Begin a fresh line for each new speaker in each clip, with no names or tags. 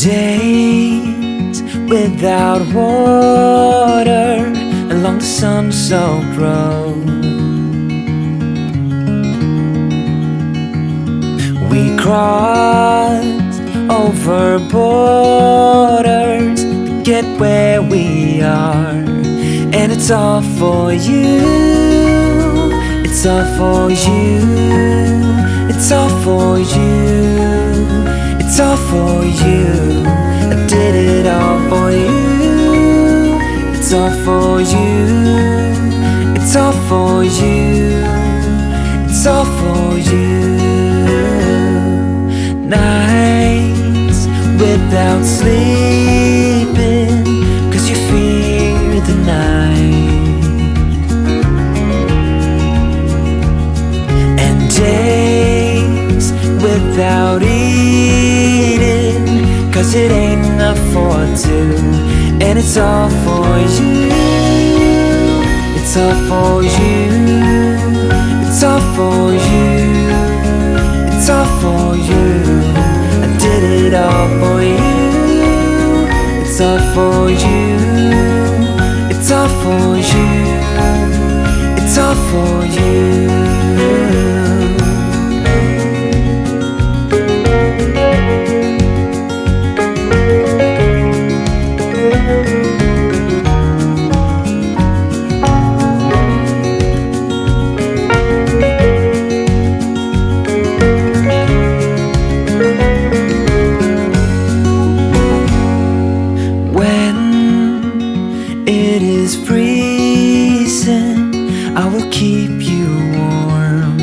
Days without water along the sun-soaked road. We crossed over borders to get where we are, and it's all for you. It's all for you. It's all for you. It's all for you. I did it all for you. It's all for you. It's all for you. It's all for you. Nights without sleeping 'cause you fear the night, and days without eating 'cause it ain't enough for two, and it's all for you. It's all for you. It's all for you. It's all for you. I did it all for you. It's all for you. It's all for you. It's all for you. It is freezing, I will keep you warm.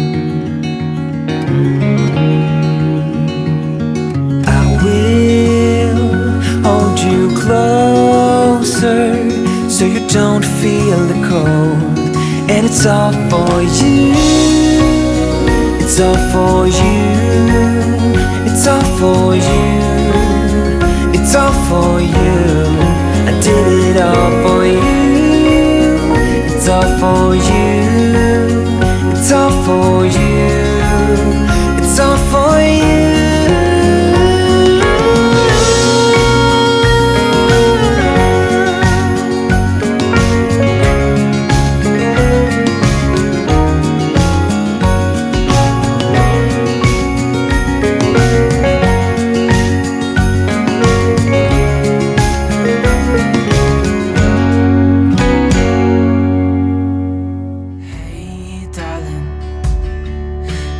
I will hold you closer so you don't feel the cold, and it's all for you. It's all for you. It's all for you. It's all for you. I did it all for you. It's all for you. It's all for you. It's all for you.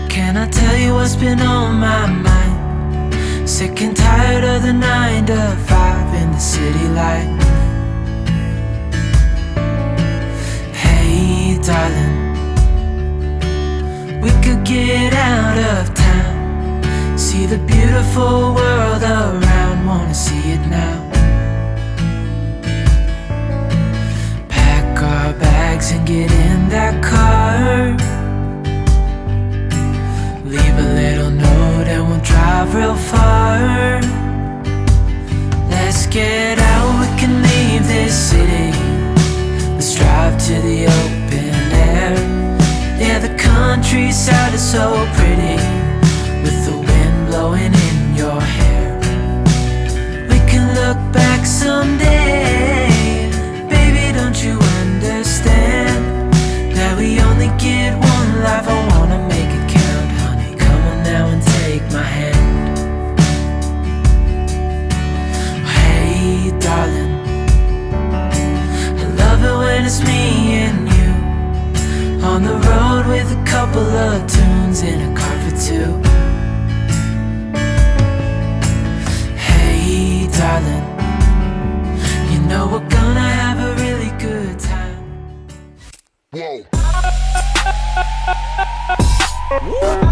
Can I tell you what's been on my mind? Sick and tired of the 9 to 5 in the city light. Hey darling, we could get out of town, see the beautiful world around, wanna see it now. Pack our bags and get in that car, leave a little note and we'll drive real far. Let's get out, we can leave this city. Let's drive to the open air. Yeah, the countryside is so pretty, with the wind blowing in your hair. We can look back someday, baby, don't you understand that we only get one life? I wanna make it count, honey, come on now and take my hand. Hey darling, I love it when it's me and you, on the road with a couple of tunes in a car for two. Hey darling, you know we're gonna have a really good time.
Whoa.